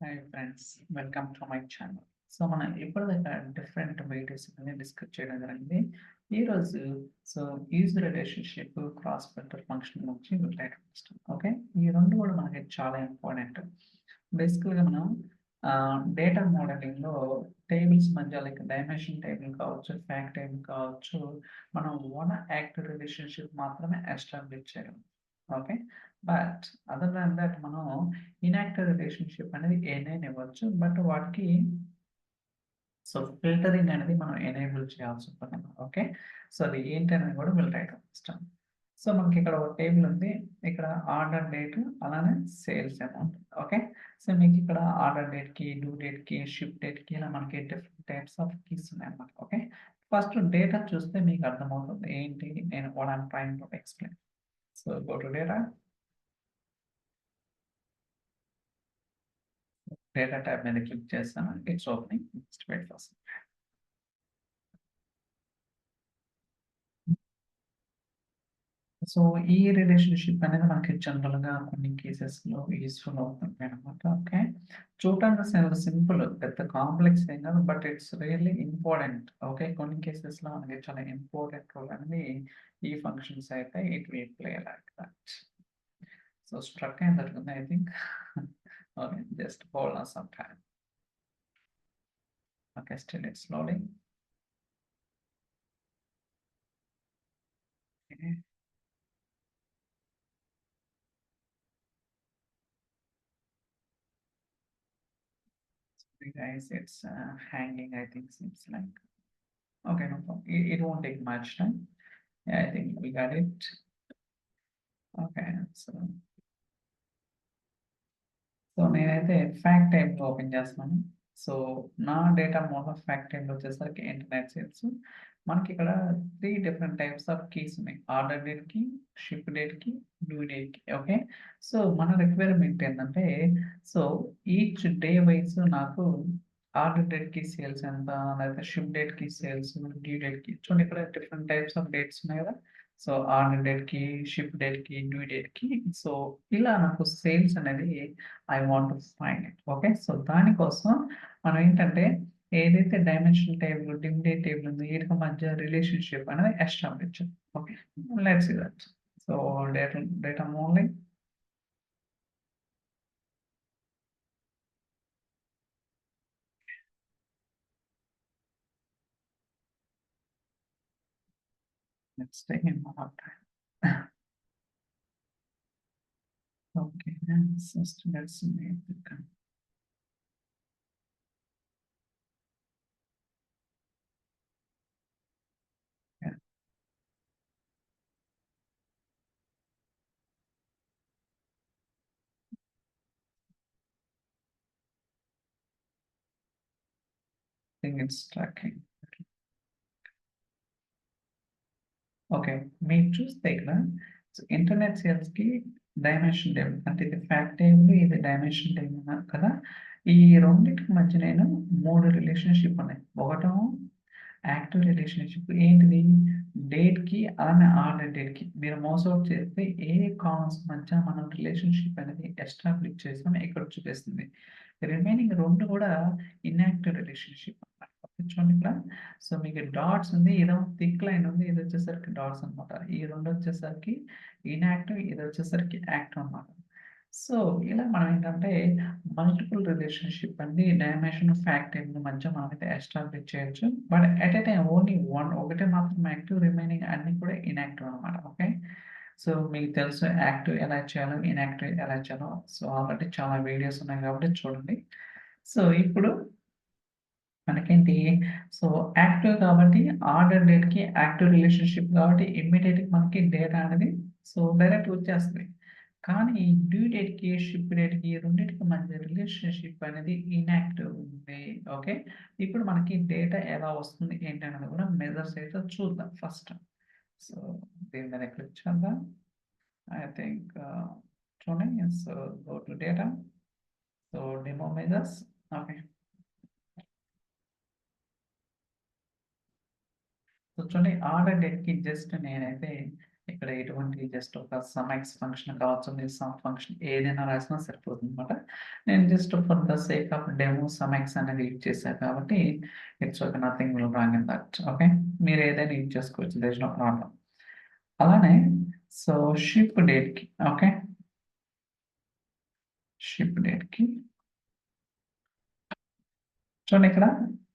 Hi friends, welcome to my channel. So మనం ఇప్పటిదాకా different videos అనేది డిస్కస్ చేయడం జరిగింది. ఈరోజు use relationship cross filter function గురించి మాట్లాడుకుంటాం. ఓకే, ఈ రెండు కూడా మనకి చాలా ఇంపార్టెంట్. బేసికల్గా మనం డేటా మోడలింగ్లో టేబుల్స్ మధ్య లైక్ డైమెన్షన్ టేబుల్ కావచ్చు, ఫ్యాక్ట్ టేబుల్ కావచ్చు, మనం వన్ యాక్టివ్ రిలేషన్షిప్ మాత్రమే ఎస్టాబ్లిష్ చేయగలం. Okay, but other than that మనం ఇన్యాక్టివ్ రిలేషన్షిప్ అనేది ఏదైనా ఇవ్వచ్చు, బట్ వాటికి ఫిల్టరింగ్ అనేది మనం ఎనేబుల్ చేయాల్సి ఉంటుంది. ఓకే, సో అది ఏంటనేది కూడా వీళ్ళు రైట్ ఇస్తాం. సో మనకి ఇక్కడ ఒక టేబుల్ ఉంది, ఇక్కడ ఆర్డర్ డేట్ అలానే సేల్స్ అమౌంట్. ఓకే, సో మీకు ఇక్కడ ఆర్డర్ డేట్ కి, డ్యూ డేట్ కి, షిప్ డేట్ కి ఇలా మనకి డిఫరెంట్ టైప్స్ ఆఫ్ కీస్ ఉన్నాయి అన్నమాట. ఓకే, ఫస్ట్ డేటా చూస్తే మీకు అర్థమవుతుంది ఏంటి నేను what I'm trying to explain. So go to data tab మీద క్లిక్ చేస్తాను. It's opening. Next wait for some. So ఈ రిలేషన్షిప్ అనేది మనకి జనరల్గా కొన్ని కేసెస్లో యూస్ఫుల్ అవుతుంది అనమాట. ఓకే, చూడటానికి చాలా సింపుల్, పెద్ద కాంప్లెక్స్ ఏం కాదు, but it's really important. Okay, కొన్ని కేసెస్లో మనకి చాలా ఇంపార్టెంట్ రోల్ అనేది ఈ ఫంక్షన్స్ అయితే it will play like that. So struck అయింది I think. Okay, just hold on some time. Okay, still it's loading. Guys, it's hanging. I think seems like okay, no problem. It won't take much time. Yeah, I think we got it. Okay, so నేనైతే fact టైంలో open చేస్తున్నాను. So నా data model fact టైంలో వచ్చేసరికి internet sales. మనకి ఇక్కడ 3 different types of keys ఉన్నాయి. Order డేట్‌కి, షిప్ డేట్‌కి, డ్యూ డేట్‌కి. ఓకే, సో మన రిక్వైర్మెంట్ ఏంటంటే, సో ఈచ్ డే వైస్ నాకు ఆర్డర్ డేట్‌కి సేల్స్ ఎంత, లేకపోతే షిప్ డేట్‌కి సేల్స్, డ్యూ డేట్‌కి చూడండి ఇక్కడ డిఫరెంట్ టైప్స్ ఆఫ్ డేట్స్ ఉన్నాయి కదా. సో ఆర్డర్ డేట్‌కి, షిప్ డేట్‌కి, డ్యూ డేట్‌కి, సో ఇలా నాకు సేల్స్ అనేది I want to find it. Okay, so దానికోసం మనం ఏంటంటే ఏదైతే dimension table, dim day table ఉందో వీటికి మధ్య రిలేషన్షిప్ అనేది ఎస్టాబ్లిష్ చేయాలి. Okay, let's see that. So data modelling. Let's take in more time. Okay, just let's make the yeah. I think it's tracking. Okay, మీరు చూస్తే ఇక్కడ ఇంటర్నెట్ సేల్స్ కి dimension table అంటే ఇది ఫ్యాక్ట్ టేబుల్, ఇది dimension table కదా. ఈ రెండింటికి మధ్య నేను 3 రిలేషన్షిప్ ఉన్నాయి. ఒకటేమో యాక్టివ్ రిలేషన్షిప్ ఏంటిది, డేట్ కి అలానే ఆర్డర్ డేట్ కి మీరు మోస్ అవుట్ చేస్తే ఏ కాలమ్స్ మధ్య మనం రిలేషన్షిప్ అనేది ఎస్టాబ్లిష్ చేసాం ఇక్కడ చూపిస్తుంది. రిమైనింగ్ 2 కూడా ఇన్యాక్టివ్ రిలేషన్షిప్ అన్నమాట. చూడండి ఇక్కడ. సో మీకు డాట్స్ ఉంది, ఇదేమో థిక్ లైన్ ఉంది, ఇది వచ్చేసరికి డాట్స్ అనమాట. ఈ 2 వచ్చేసరికి ఇన్యాక్టివ్, ఇది వచ్చేసరికి యాక్టివ్ అన్నమాట. సో ఇలా మనం ఏంటంటే మల్టిపుల్ రిలేషన్షిప్ అండి డైమెన్షన్ ఫ్యాక్ట్ మధ్య మనం అయితే ఎస్టాబ్లిష్ చేయొచ్చు. But at a time only ఒకటే మాత్రం యాక్టివ్, రిమైనింగ్ అన్ని కూడా ఇన్యాక్టివ్ అనమాట. ఓకే, సో మీకు తెలుసు యాక్టివ్ ఎలా చేయాలో, ఇన్యాక్టివ్ ఎలా చేయాలో. సో ఆల్రెడీ చాలా వీడియోస్ ఉన్నాయి కాబట్టి చూడండి. సో ఇప్పుడు మనకేంటి, సో యాక్టివ్ కాబట్టి ఆర్డర్ డేట్‌కి యాక్టివ్ రిలేషన్‌షిప్ కాబట్టి ఇమ్మీడియేట్‌గా మనకి డేటా అనేది సో డైరెక్ట్ వచ్చేస్తుంది. కానీ డ్యూ డేట్‌కి, షిప్ డేట్‌కి రెండిటికి మధ్య రిలేషన్‌షిప్ అనేది ఇన్యాక్టివ్ ఉంది. ఓకే, ఇప్పుడు మనకి డేటా ఎలా వస్తుంది ఏంటనేది కూడా మెజర్స్ అయితే చూద్దాం ఫస్ట్. సో దీని మీద క్లిక్ చేద్దాం. ఐ థింక్ చూడండి. So go to data. So demo measures. Okay, so చూడండి ఆర్డర్ డేట్‌కి జస్ట్ నేనైతే ఇక్కడ ఎటువంటి జస్ట్ ఒక సమ్ ఎక్స్ ఫంక్షన్ కావచ్చు, మీరు సమ్ ఫంక్షన్ ఏదైనా రాసినా సరిపోతుందన్నమాట. నేను just for the sake of demo some X అనేది యూజ్ చేశాను కాబట్టి it's okay, nothing will wrong in that. Okay, మీరు ఏదైనా యూజ్ చేసుకోవచ్చు, దేర్ ఇస్ నో ప్రాబ్లమ్. అలానే సో షిప్ డేట్‌కి ఓకే, షిప్ డేట్‌కి చూడండి ఇక్కడ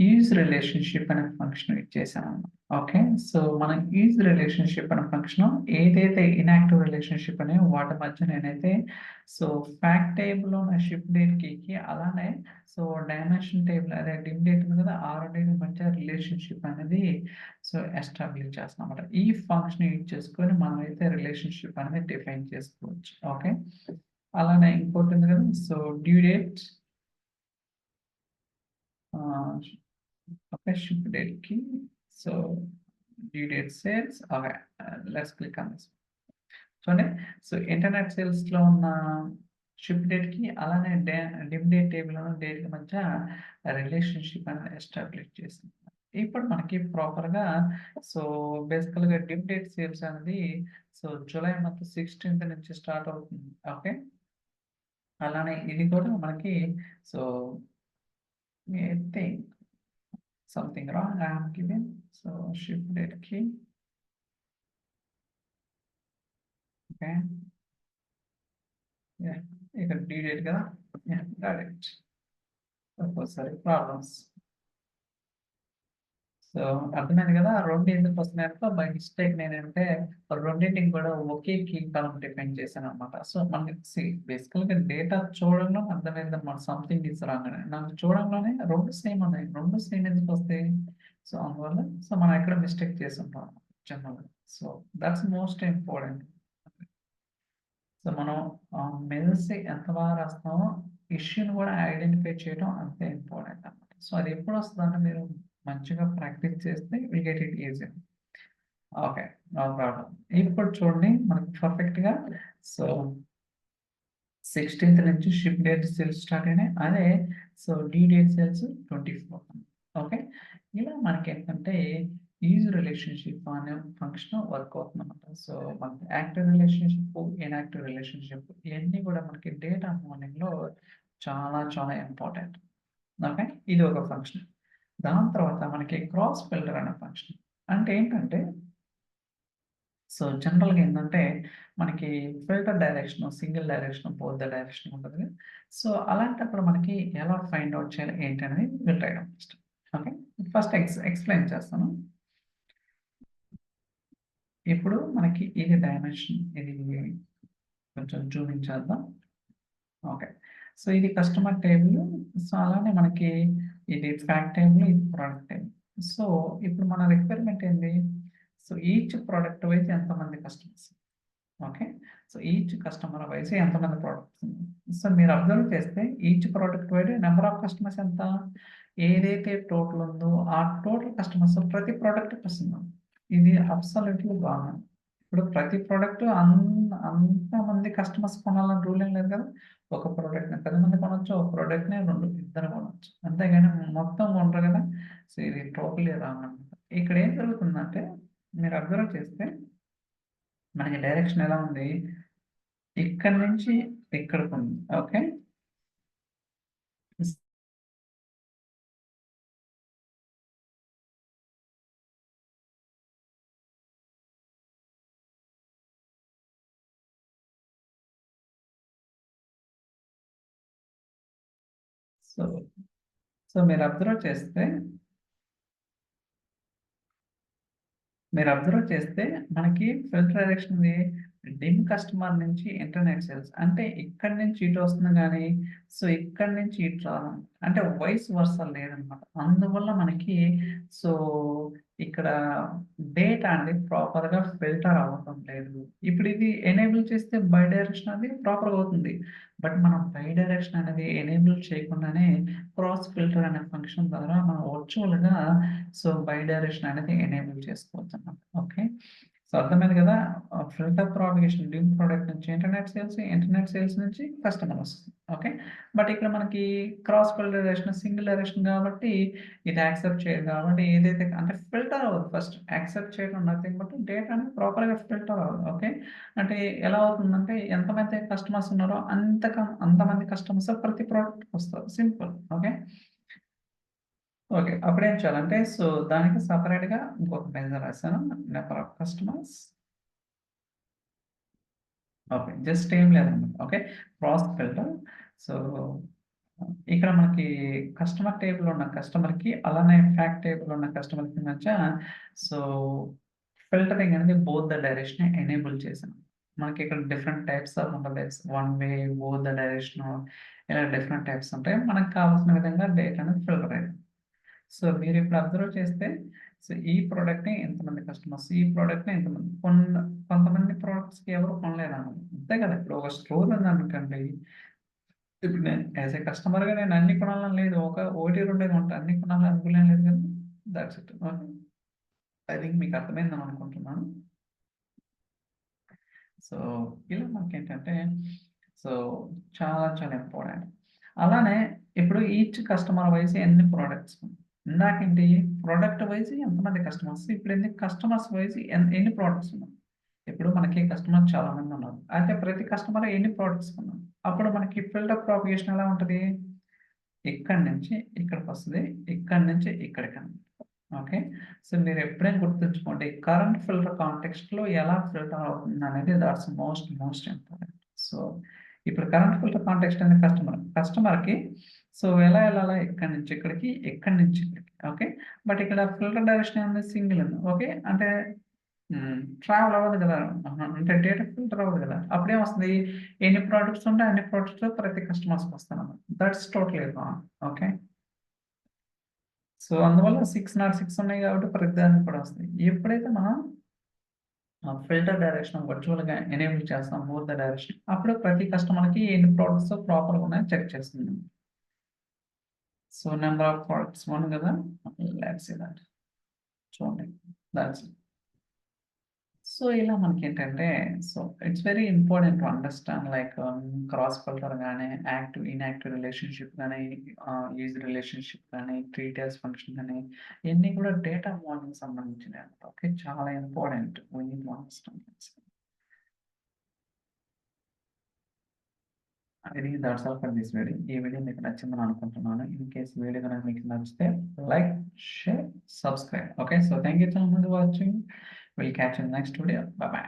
ఈజ్ రిలేషన్‌షిప్ అనే ఫంక్షన్ ఇచ్చేసానన్నమాట. ఓకే, సో మనం ఈజ్ రిలేషన్‌షిప్ అనే ఫంక్షన్ ఏదైతే ఇన్‌యాక్టివ్ రిలేషన్‌షిప్ ఉన్నాయో వాటి మధ్య నేనైతే సో ఫ్యాక్ట్ టేబుల్‌లో ఉన్న షిప్ డేట్ కీకి అలానే సో డైమెన్షన్ టేబుల్ అదే డిమ్ డేట్ ఉంది కదా, ఆ రెండిటి మధ్య రిలేషన్‌షిప్ అనేది సో ఎస్టాబ్లిష్ చేస్తామన్నమాట. ఈ ఫంక్షన్ యూజ్ చేసుకొని మనమైతే రిలేషన్‌షిప్ అనేది డిఫైన్ చేసుకోవచ్చు. ఓకే, అలానే ఇంకోటి ఉంది కదా, so due date okay, ship date key. So due date sales. Okay, let's click on this. చూడండి, సో ఇంటర్నెట్ సేల్స్ లో ఉన్న షిప్ డేట్ కి అలానే డిమ్ డేట్ టేబుల్ ఉన్న డేట్ కి మధ్య రిలేషన్షిప్ అనేది ఎస్టాబ్లిష్ చేసింది. ఇప్పుడు మనకి ప్రాపర్ గా సో బేసికల్ గా డిమ్ డేట్ సేల్స్ అనేది సో జూలై మంత్ 16th నుంచి స్టార్ట్ అవుతుంది. ఓకే, అలానే ఇది కూడా మనకి so think something wrong I am given. So ship date key. Okay. Yeah. ఇక్కడ due date కదా. Yeah, got it. Sorry, problems. So అర్థమైంది కదా, రెండు ఎందుకు వస్తున్నాయంటే బై మిస్టేక్ నేనంటే రెండింటికి కూడా ఒకే కీ కాలం డిఫైన్ చేశాను అనమాట. సో మనకి బేసికల్ గా డేటా చూడంలో అర్థమైంది అనమాట, సంథింగ్ ఇస్ రాంగ్ అని. నాకు చూడంలోనే రెండు సేమ్ ఉన్నాయి, రెండు సేమ్ ఎందుకు వస్తాయి? సో అందువల్ల సో మనం ఎక్కడ మిస్టేక్ చేసి ఉంటాం general. So that's most important. So మనం మెలిసి ఎంత బాగా రాస్తామో ఇష్యూని కూడా ఐడెంటిఫై చేయడం అంతే ఇంపార్టెంట్ అన్నమాట. సో అది ఎప్పుడు వస్తుందంటే మీరు మంచిగా ప్రాక్టీస్ చేస్తే will get it easy. Okay, no problem. ఇప్పుడు చూడండి మనకు పర్ఫెక్ట్గా సో 16th నుంచి షిప్ డేట్ సేల్స్ స్టార్ట్ అయినాయి, అదే so due date sales 24. Okay, ఇలా మనకి ఏంటంటే ఈజ్ రిలేషన్షిప్ అనే ఫంక్షన్ వర్క్ అవుతుంది అనమాట. సో మనకి యాక్టివ్ రిలేషన్షిప్, ఇన్యాక్టివ్ రిలేషన్షిప్ ఇవన్నీ కూడా మనకి డేటా మోడలింగ్ లో చాలా చాలా ఇంపార్టెంట్. ఓకే, ఇది ఒక ఫంక్షన్. దాని తర్వాత మనకి క్రాస్ ఫిల్టర్ అనే ఫంక్షన్ అంటే ఏంటంటే సో జనరల్‌గా ఏందంటే, మనకి filter direction, single direction, both the direction ఉంటది. సో అలాంటప్పుడు మనకి ఎలా ఫైండ్ ఔట్ చేయాలి ఏంటి అనేది will try out first. Okay, first explain చేస్తాను. ఇప్పుడు మనకి ఇది డైమెన్షన్, ఇది కొంచెం జూమింగ్ చేద్దాం. ఓకే, సో ఇది కస్టమర్ టేబుల్. సో అలానే మనకి ఇది ఫ్యాక్ట్ టేబుల్, ఇది ప్రొడక్ట్ టేబుల్. సో ఇప్పుడు మన రిక్వైర్మెంట్ ఏంది? సో ఈచ్ ప్రొడక్ట్ వైస్ ఎంతమంది customers? Okay, so each customer wise ఎంతమంది ప్రోడక్ట్స్ ఉన్నాయి? సో మీరు అబ్జర్వ్ చేస్తే each product wide number of customers ఎంత? ఏదైతే టోటల్ ఉందో ఆ టోటల్ కస్టమర్స్ ప్రతి ప్రోడక్ట్ వస్తుంది. ఇది అబ్సల్యూట్లీ బాగుంది. ఇప్పుడు ప్రతి ప్రోడక్ట్ అంతమంది కస్టమర్స్ కొనాలని రూల్ ఏం లేదు కదా. ఒక ప్రోడక్ట్ని 10 మంది కొనొచ్చు, ఒక ప్రోడక్ట్ని ఇద్దరు కొనొచ్చు, అంతేగాని మొత్తం కొనరు కదా. సో ఇది టోటలీ రాంగ్ అనమాట. ఇక్కడ ఏం జరుగుతుందంటే మీరు అబ్జర్వ్ చేస్తే మనకి డైరెక్షన్ ఎలా ఉంది? ఇక్కడ నుంచి ఇక్కడికి ఉంది. ఓకే, సో సో మీరు అబ్జర్వ్ చేస్తే మనకి ఫిల్టర్ డైరెక్షన్ డిమ్ కస్టమర్ నుంచి ఇంటర్నెట్ సేల్స్ అంటే ఇక్కడ నుంచి ఇటు వస్తుంది కానీ సో ఇక్కడ నుంచి ఇటు రాదు, అంటే వైస్ వర్స లేదనమాట. అందువల్ల మనకి సో ఇక్కడ డేటా అనేది ప్రాపర్ గా ఫిల్టర్ అవ్వటం లేదు. ఇప్పుడు ఇది ఎనేబుల్ చేస్తే బై డైరెక్షన్ అనేది ప్రాపర్ అవుతుంది, బట్ మనం బై డైరెక్షన్ అనేది ఎనేబుల్ చేయకుండానే క్రాస్ ఫిల్టర్ అనే ఫంక్షన్ ద్వారా మనం వర్చువల్ గా సో బై డైరెక్షన్ అనేది ఎనేబుల్ చేసుకోవచ్చు అన్నమాట. ఓకే, సో అర్థమైంది కదా. ఫిల్టర్ ప్రాపగేషన్ డిమ్ ప్రోడక్ట్ నుంచి ఇంటర్నెట్ సేల్స్, ఇంటర్నెట్ సేల్స్ నుంచి కస్టమర్ వస్తుంది. ఓకే. బట్ ఇక్కడ మనకి క్రాస్ ఫిల్టరేషన్, సింగిల్ డైరెక్షన్ కాబట్టి ఇది యాక్సెప్ట్ చేయదు కాబట్టి ఏదైతే అంటే ఫిల్టర్ అవ్వదు ఫస్ట్. యాక్సెప్ట్ చేయడం నథింగ్ బట్ డేటా అనేది ప్రాపర్‌గా ఫిల్టర్ అవ్వదు. ఓకే. అంటే ఎలా అవుతుందంటే ఎంతమంది కస్టమర్స్ ఉన్నారో అంతమంది కస్టమర్స్ ప్రతి ప్రోడక్ట్‌కొస్తారు. సింపుల్. ఓకే. ఓకే. అప్పుడేం చేయాలంటే దానికి సెపరేట్‌గా ఇంకొక మెజర్ రాసాను. Number of customers. Okay. Just ఏం లేదనమాట. ఓకే. Cross filter. సో, ఇక్కడ మనకి కస్టమర్ టేబుల్ ఉన్న కస్టమర్‌కి, అలానే ఫ్యాక్ట్ టేబుల్ ఉన్న కస్టమర్‌కి మధ్య సో, ఫిల్టరింగ్ అనేది బోత్ ద డైరెక్షన్ ఎనేబుల్ చేశాను. మనకి ఇక్కడ డిఫరెంట్ టైప్స్ ఆఫ్ ఉంటది. One way, both the direction ఇలా డిఫరెంట్ టైప్స్ ఉంటాయి. మనకు కావాల్సిన విధంగా డేటా అనేది ఫిల్టర్ అయ్యింది. సో, మీరిప్పుడు అబ్జర్వ్ చేస్తే ఈ ప్రొడక్ట్‌ని ఇంతమంది కస్టమర్స్, ఈ ప్రొడక్ట్‌ని ఇంతమంది కొంతమంది ప్రొడక్ట్స్‌కి ఎవరు కొనలేదనమాట. అంతే కదా! ఇప్పుడు ఒక స్టోర్ ఉందనుకోండి. ఇప్పుడు నేను యాస్ ఎ కస్టమర్‌గా నేను అన్ని కొనాలని లేదు. ఒకటి రెండే కొంటా. అన్ని కొనాలని అనుకునేం లేదు కదా! Thoughts it. Okay. I think మీకు అర్థమైందని అనుకుంటున్నాను. సో, ఇలా మనకేంటంటే సో, చాలా చాలా ఇంపార్టెంట్. అలానే ఇప్పుడు ఈచ్ కస్టమర్ వైస్ ఎన్ని ప్రొడక్ట్స్ ఇందాకేంటి ప్రొడక్ట్ వైస్ ఎంతమంది కస్టమర్స్, ఇప్పుడేంది కస్టమర్స్ వైస్ ఎన్ని ప్రొడక్ట్స్ ఉన్నాయి. ఇప్పుడు మనకి కస్టమర్ చాలా మంది ఉన్నారు. అయితే ప్రతి కస్టమర్ ఎన్ని ప్రొడక్ట్స్ కొన్నారు. అప్పుడు మనకి ఫిల్టర్ ప్రొపగేషన్ ఎలా ఉంటది? ఇక్కడి నుంచి ఇక్కడికొస్తది. ఇక్కడి నుంచి ఇక్కడికనమాట. ఓకే. సో, మీరెప్పుడైనా గుర్తుంచుకోండి. కరెంట్ ఫిల్టర్ కాంటెక్స్ట్‌లో ఎలా ఫిల్టర్ అవుతుందనేది థాట్స్ మోస్ట్ ఇంపార్టెంట్. సో, ఇప్పుడు కరెంట్ ఫిల్టర్ కాంటెక్స్ట్ అనేది కస్టమర్‌కి సో, ఎలా ఎళ్ళాలా? ఇక్కడి నుంచి ఇక్కడికి, ఇక్కడి నుంచి ఇక్కడికి. ఓకే. బట్ ఇక్కడ ఫిల్టర్ డైరెక్షన్ అనేది సింగిల్ ఉంది. ఓకే. అంటే ట్రావెల్ అవ్వదు గదా! అంటే డేటా ఫిల్టర్ అవ్వదు గదా! అప్పుడేమొస్తది? ఎన్ని ప్రొడక్ట్స్ ఉంటే అన్ని ప్రొడక్ట్స్ ప్రతి కస్టమర్స్‌కొస్తాయన్నమాట. That's totally wrong. Okay. So, అందువల్ల 606 ఉన్నాయి గాబట్టి ప్రతిదానికి కూడా వస్తాయి. ఎప్పుడైతే మనం ఫిల్టర్ డైరెక్షన్ వర్చువల్‌గా ఎనేబుల్ చేస్తాం బోత్ ద డైరెక్షన్ అప్పుడు ప్రతి కస్టమర్‌కి ఎన్ని ప్రొడక్ట్స్ ప్రాపర్‌గా ఉన్నాయో చెక్ చేస్తుంది. సో, నంబర్ ఆఫ్ ప్రొడక్ట్స్ 1 గదా! Let's see that. చూడండి. That's it. సో, ఇలా మనకేంటంటే it's very important to understand like cross culture గాని, యాక్టివ్, ఇన్‌యాక్టివ్ రిలేషన్‌షిప్ గాని, ఈజ్ రిలేషన్‌షిప్ గాని, ట్రీ టైల్స్ ఫంక్షన్ గాని, ఇయన్నీ కూడా డేటా మోడలింగ్‌కి సంబంధించినవి. ఓకే. చాలా important. We need to understand this. ఇది that's all for this video. ఈ వీడియో మీకు నచ్చిందని అనుకుంటున్నాను. ఇన్ కేస్ వీడియో గనుక మీకు నచ్చితే like, share, subscribe. Okay. So, thank you so much for watching. Will catch you in next video. By by.